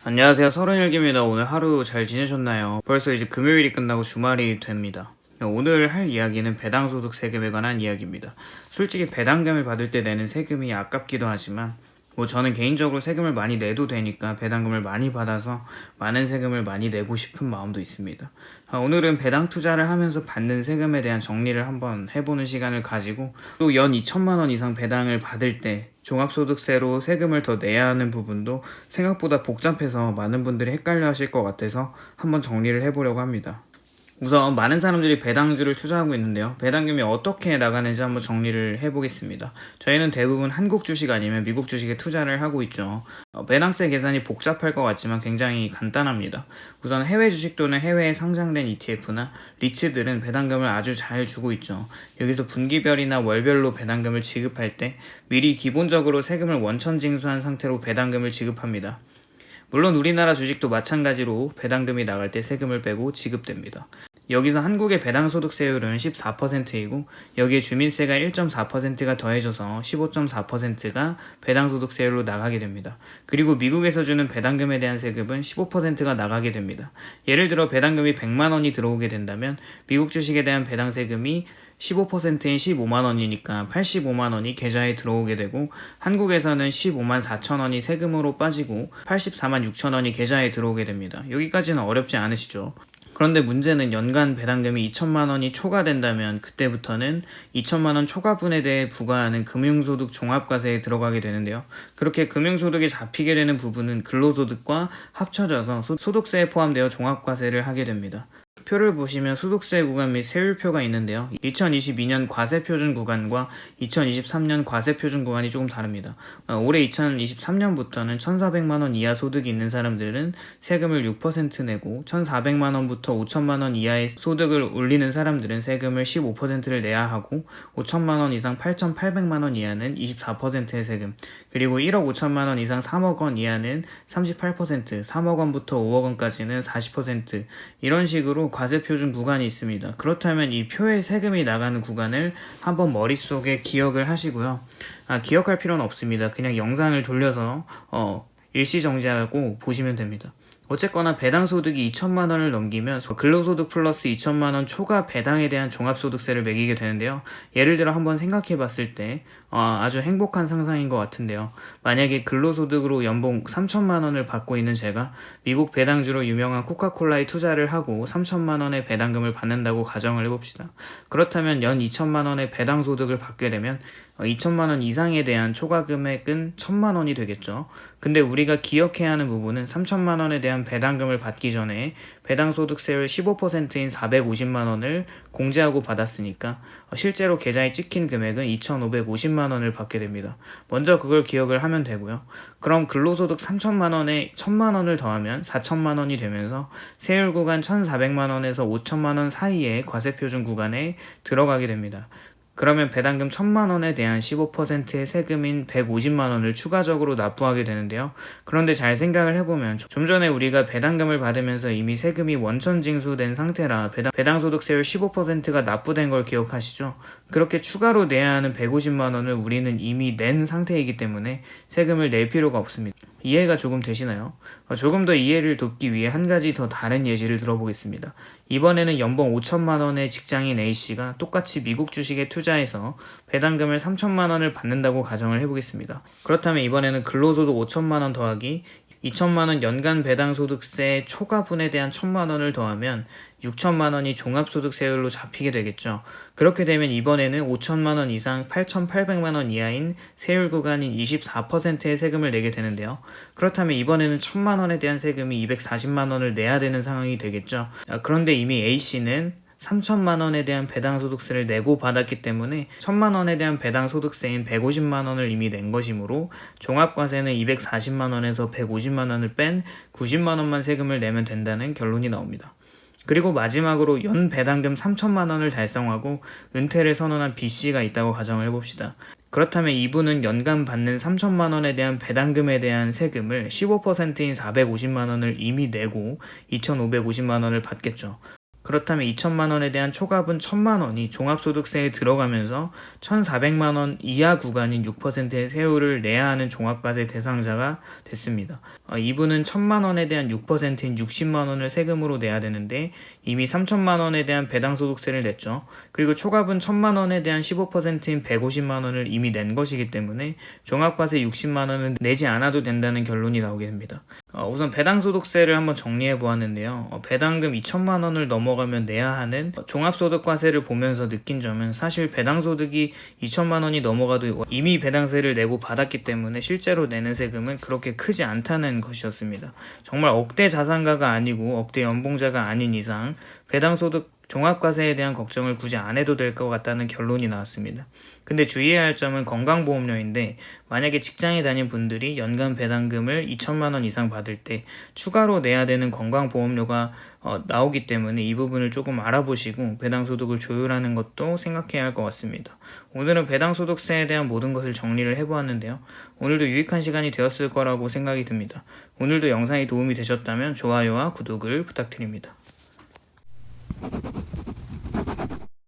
안녕하세요. 31기입니다. 오늘 하루 잘 지내셨나요? 벌써 이제 금요일이 끝나고 주말이 됩니다. 오늘 할 이야기는 배당소득 세금에 관한 이야기입니다. 솔직히 배당금을 받을 때 내는 세금이 아깝기도 하지만 저는 개인적으로 세금을 많이 내도 되니까 배당금을 많이 받아서 많은 세금을 많이 내고 싶은 마음도 있습니다. 오늘은 배당 투자를 하면서 받는 세금에 대한 정리를 한번 해보는 시간을 가지고 또 연 2천만 원 이상 배당을 받을 때 종합소득세로 세금을 더 내야 하는 부분도 생각보다 복잡해서 많은 분들이 헷갈려 하실 것 같아서 한번 정리를 해보려고 합니다. 우선 많은 사람들이 배당주를 투자하고 있는데요. 배당금이 어떻게 나가는지 한번 정리를 해보겠습니다. 저희는 대부분 한국 주식 아니면 미국 주식에 투자를 하고 있죠. 배당세 계산이 복잡할 것 같지만 굉장히 간단합니다. 우선 해외 주식 또는 해외에 상장된 ETF나 리츠들은 배당금을 아주 잘 주고 있죠. 여기서 분기별이나 월별로 배당금을 지급할 때 미리 기본적으로 세금을 원천 징수한 상태로 배당금을 지급합니다. 물론 우리나라 주식도 마찬가지로 배당금이 나갈 때 세금을 빼고 지급됩니다. 여기서 한국의 배당소득세율은 14%이고 여기에 주민세가 1.4%가 더해져서 15.4%가 배당소득세율로 나가게 됩니다. 그리고 미국에서 주는 배당금에 대한 세금은 15%가 나가게 됩니다. 예를 들어 배당금이 100만 원이 들어오게 된다면 미국 주식에 대한 배당세금이 15%인 15만 원이니까 85만 원이 계좌에 들어오게 되고 한국에서는 15만 4천 원이 세금으로 빠지고 84만 6천 원이 계좌에 들어오게 됩니다. 여기까지는 어렵지 않으시죠? 그런데 문제는 연간 배당금이 2천만 원이 초과된다면 그때부터는 2천만 원 초과분에 대해 부과하는 금융소득 종합과세에 들어가게 되는데요. 그렇게 금융소득이 잡히게 되는 부분은 근로소득과 합쳐져서 소득세에 포함되어 종합과세를 하게 됩니다. 표를 보시면 소득세 구간 및 세율표가 있는데요. 2022년 과세표준 구간과 2023년 과세표준 구간이 조금 다릅니다. 올해 2023년부터는 1,400만 원 이하 소득이 있는 사람들은 세금을 6% 내고 1,400만 원부터 5천만 원 이하의 소득을 올리는 사람들은 세금을 15%를 내야 하고 5천만 원 이상 8,800만 원 이하는 24%의 세금, 그리고 1억 5천만 원 이상 3억 원 이하는 38%, 3억 원부터 5억 원까지는 40%, 이런 식으로 과세표준 구간이 있습니다. 그렇다면 이 표에 세금이 나가는 구간을 한번 머릿속에 기억을 하시고요. 기억할 필요는 없습니다. 그냥 영상을 돌려서 일시정지하고 보시면 됩니다. 어쨌거나 배당소득이 2천만 원을 넘기면 근로소득 플러스 2천만 원 초과 배당에 대한 종합소득세를 매기게 되는데요. 예를 들어 한번 생각해 봤을 때 아주 행복한 상상인 것 같은데요. 만약에 근로소득으로 연봉 3천만 원을 받고 있는 제가 미국 배당주로 유명한 코카콜라에 투자를 하고 3천만 원의 배당금을 받는다고 가정을 해봅시다. 그렇다면 연 2천만 원의 배당소득을 받게 되면 2천만 원 이상에 대한 초과 금액은 1,000만 원이 되겠죠. 근데 우리가 기억해야 하는 부분은 3천만 원에 대한 배당금을 받기 전에 배당소득세율 15%인 450만 원을 공제하고 받았으니까 실제로 계좌에 찍힌 금액은 2,550만 원을 받게 됩니다. 먼저 그걸 기억을 하면 되고요. 그럼 근로소득 3천만 원에 1,000만 원을 더하면 4천만 원이 되면서 세율 구간 1,400만 원에서 5천만 원 사이의 과세표준 구간에 들어가게 됩니다. 그러면 배당금 1,000만 원에 대한 15%의 세금인 150만 원을 추가적으로 납부하게 되는데요. 그런데 잘 생각을 해보면 좀 전에 우리가 배당금을 받으면서 이미 세금이 원천 징수된 상태라 배당소득세율 15%가 납부된 걸 기억하시죠? 그렇게 추가로 내야 하는 150만 원을 우리는 이미 낸 상태이기 때문에 세금을 낼 필요가 없습니다. 이해가 조금 되시나요? 조금 더 이해를 돕기 위해 한 가지 더 다른 예시를 들어보겠습니다. 이번에는 연봉 5천만 원의 직장인 A씨가 똑같이 미국 주식에 투자해서 배당금을 3천만 원을 받는다고 가정을 해보겠습니다. 그렇다면 이번에는 근로소득 5천만 원 더하기 2천만 원 연간 배당소득세 초과분에 대한 1,000만 원을 더하면 6천만 원이 종합소득세율로 잡히게 되겠죠. 그렇게 되면 이번에는 5천만 원 이상 8,800만 원 이하인 세율 구간인 24%의 세금을 내게 되는데요. 그렇다면 이번에는 1,000만 원에 대한 세금이 240만 원을 내야 되는 상황이 되겠죠. 그런데 이미 A씨는 3천만 원에 대한 배당소득세를 내고 받았기 때문에 1,000만 원에 대한 배당소득세인 150만 원을 이미 낸 것이므로 종합과세는 240만 원에서 150만 원을 뺀 90만 원만 세금을 내면 된다는 결론이 나옵니다. 그리고 마지막으로 연 배당금 3천만 원을 달성하고 은퇴를 선언한 B씨가 있다고 가정을 해봅시다. 그렇다면 이분은 연간 받는 3천만 원에 대한 배당금에 대한 세금을 15%인 450만 원을 이미 내고 2,550만 원을 받겠죠. 그렇다면 2천만 원에 대한 초과분 1천만 원이 종합소득세에 들어가면서 1,400만 원 이하 구간인 6%의 세율을 내야 하는 종합과세 대상자가 됐습니다. 이분은 1천만 원에 대한 6%인 60만 원을 세금으로 내야 되는데 이미 3천만 원에 대한 배당소득세를 냈죠. 그리고 초과분 1천만 원에 대한 15%인 150만 원을 이미 낸 것이기 때문에 종합과세 60만 원은 내지 않아도 된다는 결론이 나오게 됩니다. 우선 배당소득세를 한번 정리해 보았는데요. 배당금 2천만 원을 넘어가면 내야 하는 종합소득과세를 보면서 느낀 점은 사실 배당소득이 2천만 원이 넘어가도 이미 배당세를 내고 받았기 때문에 실제로 내는 세금은 그렇게 크지 않다는 것이었습니다. 정말 억대 자산가가 아니고 억대 연봉자가 아닌 이상 배당소득 종합과세에 대한 걱정을 굳이 안 해도 될 것 같다는 결론이 나왔습니다. 근데 주의해야 할 점은 건강보험료인데 만약에 직장에 다닌 분들이 연간 배당금을 2천만 원 이상 받을 때 추가로 내야 되는 건강보험료가 나오기 때문에 이 부분을 조금 알아보시고 배당소득을 조율하는 것도 생각해야 할 것 같습니다. 오늘은 배당소득세에 대한 모든 것을 정리를 해보았는데요. 오늘도 유익한 시간이 되었을 거라고 생각이 듭니다. 오늘도 영상이 도움이 되셨다면 좋아요와 구독을 부탁드립니다.